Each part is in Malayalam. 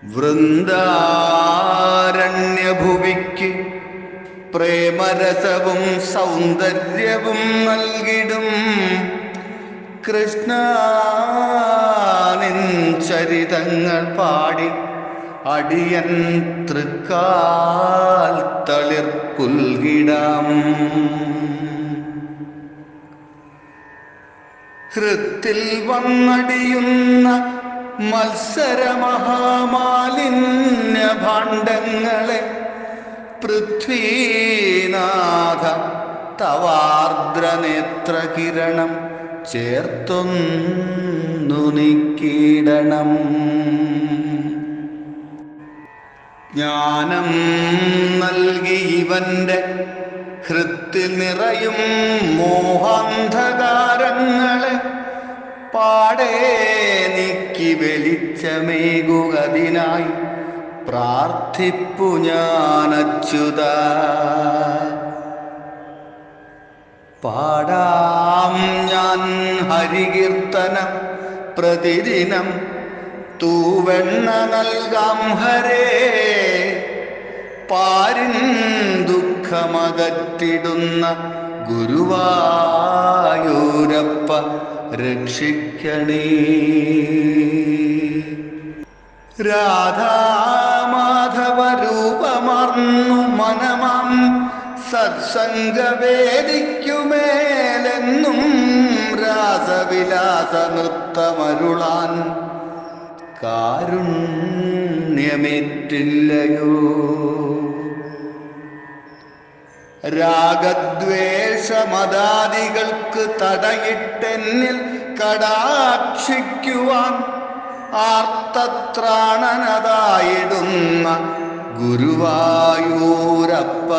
വൃന്ദാരണ്യഭുവിക്ക് പ്രേമരസവും സൗന്ദര്യവും നൽകിടും കൃഷ്ണ നിൻ ചരിതങ്ങൾ പാടി അടിയൻ തൃക്കാൽ തളിർപ്പുൽകിടാം. ഹൃത്തിൽ വന്നടിയുന്ന മത്സരമഹാമാലിന്യ ഭാണ്ഡങ്ങളെ പൃഥ്വീനാഥ തവാർദ്രനേത്രകിരണം ചേർത്തൊന്നു നീക്കിടണം. ജ്ഞാനം നൽകി ഇവന്റെ ഹൃത്തിൽ നിറയും മോഹാന്ധകാരങ്ങളെ പാടേ നീക്കി വെളിച്ചമേകുകതിനായി പ്രാർത്ഥിപ്പു ഞാനച്യുത. പാടാം ഞാൻ ഹരികീർത്തനം പ്രതിദിനം, തൂവെണ്ണ നൽകാം ഹരേ, പാരിൻ ദുഃഖമകറ്റിടുന്ന ഗുരുവായൂരപ്പ രക്ഷിക്കണേ. രാധാമാധവ രൂപമർന്നു മനമാം സത്സംഗവേദിക്കുമേലെന്നും രാസവിലാസ നൃത്തമരുളാൻ കാരുണ്യമേറ്റില്ലയോ. രാഗദ്വേഷമദാദികൾക്ക് തടയിട്ടെന്നിൽ കടാക്ഷിക്കുവാൻ ആർത്തത്രാണനതായിടുന്ന ഗുരുവായൂരപ്പ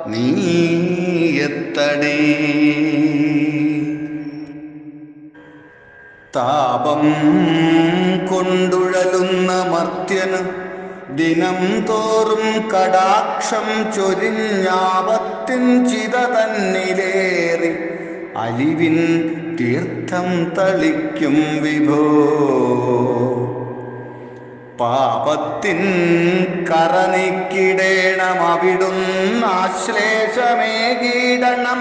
നീയെത്തണേ. താപം കൊണ്ടുഴലുന്ന മർത്യന് ദിനം തോറും കടാക്ഷം ചൊരിഞ്ഞാപത്തിൻ ചിത തന്നിലേറി അലിവിൻ തീർത്ഥം തളിക്കും വിഭോ. പാപത്തിൻ കറനിക്കിടേണം അവിടുന്നാശ്ലേഷമേകീടണം.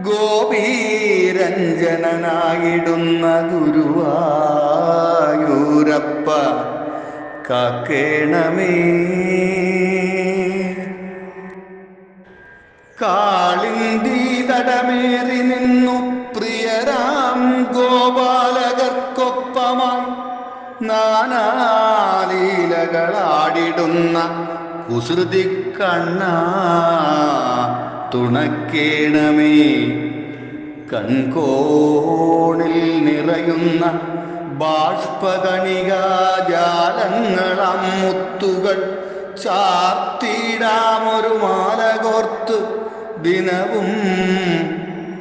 ഗോപീരഞ്ജനായിടുന്ന ഗുരുവായൂരപ്പ കാക്കേണമേ. കാളിന്തി തടമേറി നിന്നു പ്രിയരാം ഗോപാലകർക്കൊപ്പമായി നാനാലീലകളാടിടുന്ന കുസൃതി കണ്ണ തുണക്കേണമേ. കൺകോണിൽ നിറയുന്ന ബാഷ്പകണികാജാലങ്ങളാം മുത്തുകൾ ചാർത്തിടാമൊരു മാല കോർത്ത് ദിനവും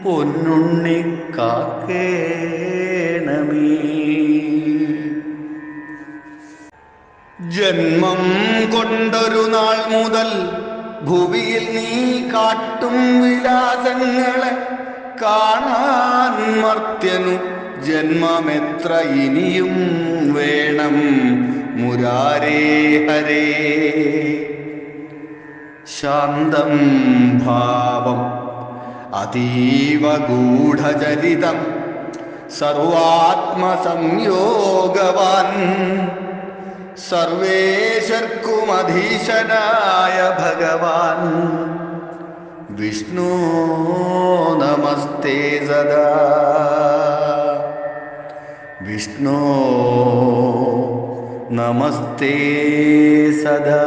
പൊന്നുണ്ണി കാക്കേണമേ. ജന്മം കൊണ്ടൊരു നാൾ മുതൽ ഭുവിയിൽ നീ കാട്ടും വിലാസങ്ങളെ കാണാൻ മർത്യനു ജന്മമെത്ര ഇനിയും വേണം മുരാരേ ഹരേ. ശാന്തം ഭാവം അതീവ ഗൂഢചരിതം സർവാത്മസംയോഗവാൻ സർവേശർക്കുമധീശനായ ഭഗവാൻ വിഷ്ണു നമസ്തേ സദാ. വിഷ്ണു നമസ്തേ സദാ.